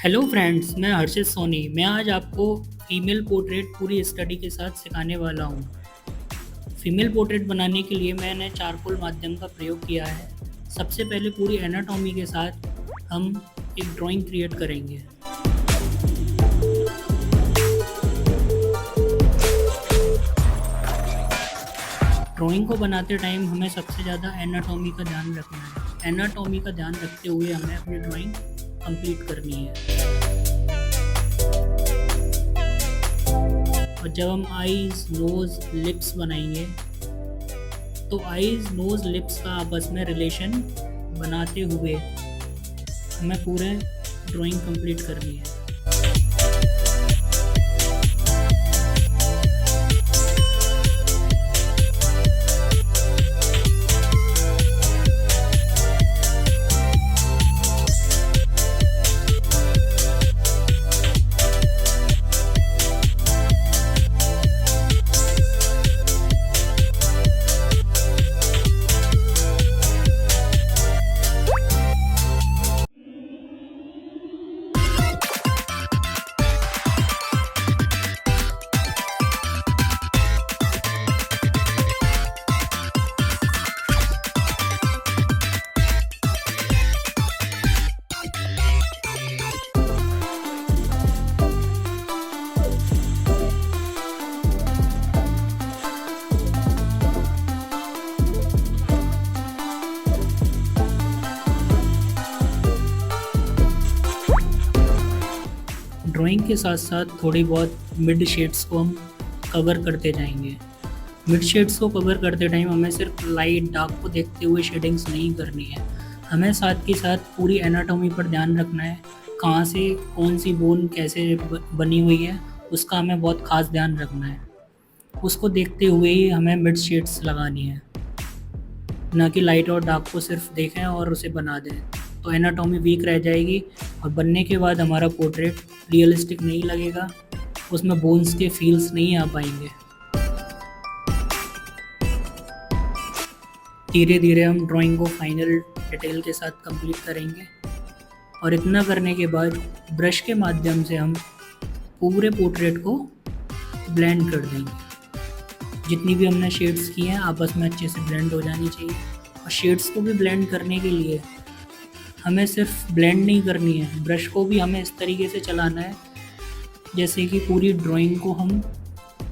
Hello friends, मैं हर्षित सोनी। मैं आज आपको फीमेल पोर्ट्रेट पूरी स्टडी के साथ सिखाने वाला हूँ। फीमेल पोर्ट्रेट बनाने के लिए मैंने चारकोल माध्यम का प्रयोग किया है। सबसे पहले पूरी एनाटॉमी के साथ हम एक ड्राइंग क्रिएट करेंगे। ड्राइंग को बनाते टाइम हमें सबसे ज़्यादा एनाटॉमी का ध्यान रखना है। एनाटॉमी का ध्यान रखते हुए हमें अपनी ड्राइंग कंप्लीट करनी है। और जब हम आईज, नोज़, लिप्स बनाएंगे तो आईज, नोज़, लिप्स का आपस में रिलेशन बनाते हुए हमें पूरे ड्राइंग कंप्लीट करनी है। ड्राइंग के साथ साथ थोड़ी बहुत मिड शेड्स को हम कवर करते जाएंगे। मिड शेड्स को कवर करते टाइम हमें सिर्फ लाइट डार्क को देखते हुए शेडिंग्स नहीं करनी है। हमें साथ के साथ पूरी एनाटॉमी पर ध्यान रखना है। कहाँ से कौन सी बोन कैसे बनी हुई है उसका हमें बहुत ख़ास ध्यान रखना है। उसको देखते हुए ही हमें मिड शेड्स लगानी है, ना कि लाइट और डार्क को सिर्फ देखें और उसे बना दें, तो एनाटॉमी वीक रह जाएगी और बनने के बाद हमारा पोर्ट्रेट रियलिस्टिक नहीं लगेगा, उसमें बोन्स के फील्स नहीं आ पाएंगे। धीरे धीरे हम ड्राइंग को फाइनल डिटेल के साथ कंप्लीट करेंगे और इतना करने के बाद ब्रश के माध्यम से हम पूरे पोर्ट्रेट को ब्लेंड कर देंगे। जितनी भी हमने शेड्स की हैं आपस में अच्छे से ब्लेंड हो जानी चाहिए। और शेड्स को भी ब्लेंड करने के लिए हमें सिर्फ ब्लेंड नहीं करनी है, ब्रश को भी हमें इस तरीके से चलाना है जैसे कि पूरी ड्राइंग को हम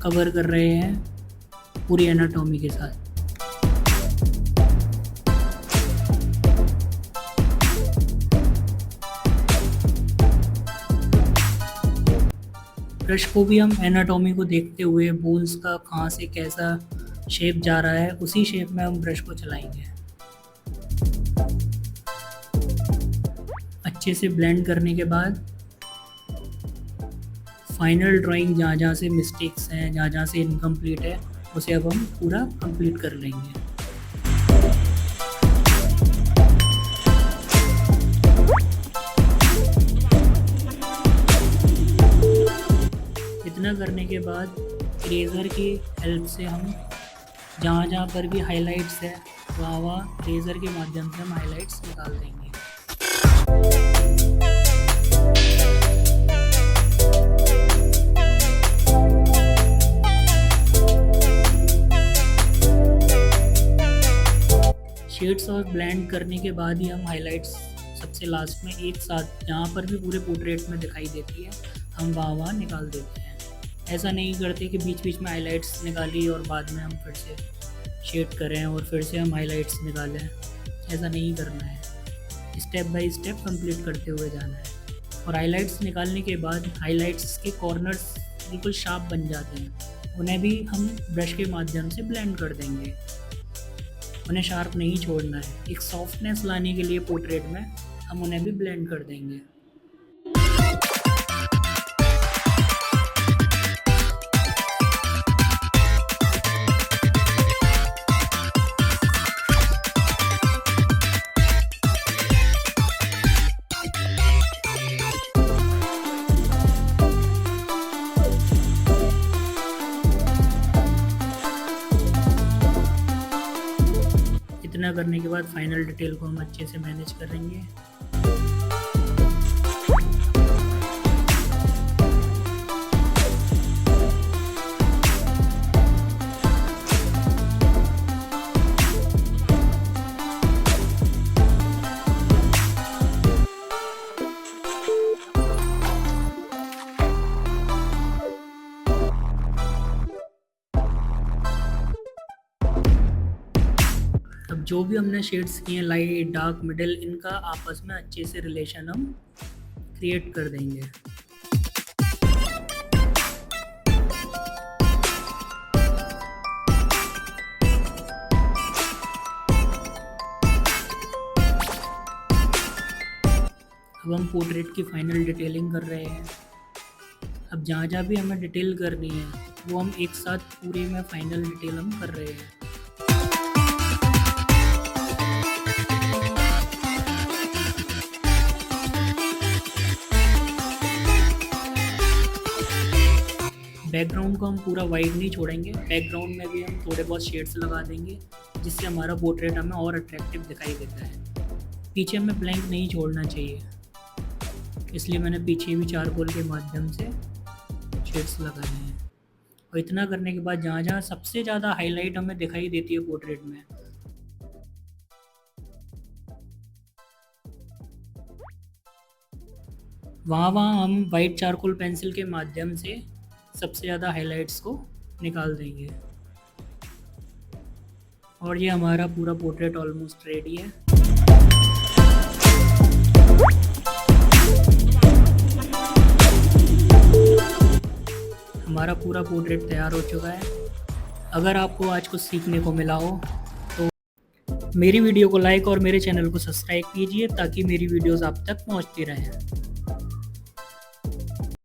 कवर कर रहे हैं पूरी एनाटॉमी के साथ। ब्रश को भी हम एनाटॉमी को देखते हुए बोन्स का कहाँ से कैसा शेप जा रहा है उसी शेप में हम ब्रश को चलाएंगे। अच्छे से ब्लेंड करने के बाद फाइनल ड्राइंग जहाँ जहाँ से मिस्टेक्स हैं, जहाँ जहाँ से इनकम्प्लीट है, उसे अब हम पूरा कंप्लीट कर लेंगे। इतना करने के बाद इरेज़र की हेल्प से हम जहाँ जहाँ पर भी हाइलाइट्स है वहाँ इरेज़र के माध्यम से हम हाइलाइट्स निकाल देंगे। शेड्स और ब्लेंड करने के बाद ही हम हाइलाइट्स सबसे लास्ट में एक साथ जहाँ पर भी पूरे पोर्ट्रेट में दिखाई देती है हम वहाँ निकाल देते हैं। ऐसा नहीं करते कि बीच बीच में हाइलाइट्स निकाली और बाद में हम फिर से शेड करें और फिर से हम हाइलाइट्स निकालें। ऐसा नहीं करना है, स्टेप बाय स्टेप कंप्लीट करते हुए जाना है। और हाइलाइट्स निकालने के बाद हाइलाइट्स के कॉर्नर्स बिल्कुल शार्प बन जाते हैं, उन्हें भी हम ब्रश के माध्यम से ब्लेंड कर देंगे। उन्हें शार्प नहीं छोड़ना है, एक सॉफ्टनेस लाने के लिए पोर्ट्रेट में हम उन्हें भी ब्लेंड कर देंगे। इतना करने के बाद फाइनल डिटेल को हम अच्छे से मैनेज करेंगे। अब जो भी हमने शेड्स किए हैं, लाइट, डार्क, मिडिल, इनका आपस में अच्छे से रिलेशन हम क्रिएट कर देंगे। अब हम पोर्ट्रेट की फाइनल डिटेलिंग कर रहे हैं। अब जहाँ जहाँ भी हमें डिटेल करनी है वो हम एक साथ पूरे में फाइनल डिटेल हम कर रहे हैं। बैकग्राउंड को हम पूरा वाइट नहीं छोड़ेंगे, बैकग्राउंड में भी हम थोड़े बहुत शेड्स लगा देंगे जिससे हमारा पोर्ट्रेट हमें और अट्रैक्टिव दिखाई देता है। पीछे हमें ब्लैंक नहीं छोड़ना चाहिए, इसलिए मैंने पीछे भी चारकोल के माध्यम से शेड्स लगाए हैं। और इतना करने के बाद जहाँ जहाँ सबसे ज़्यादा हाईलाइट हमें दिखाई देती है पोर्ट्रेट में, वहाँ हम वाइट चारकोल पेंसिल के माध्यम से सबसे ज़्यादा हाइलाइट्स को निकाल देंगे। और ये हमारा पूरा पोर्ट्रेट ऑलमोस्ट रेडी है। हमारा पूरा पोर्ट्रेट तैयार हो चुका है। अगर आपको आज कुछ सीखने को मिला हो तो मेरी वीडियो को लाइक और मेरे चैनल को सब्सक्राइब कीजिए ताकि मेरी वीडियोस आप तक पहुंचती रहें।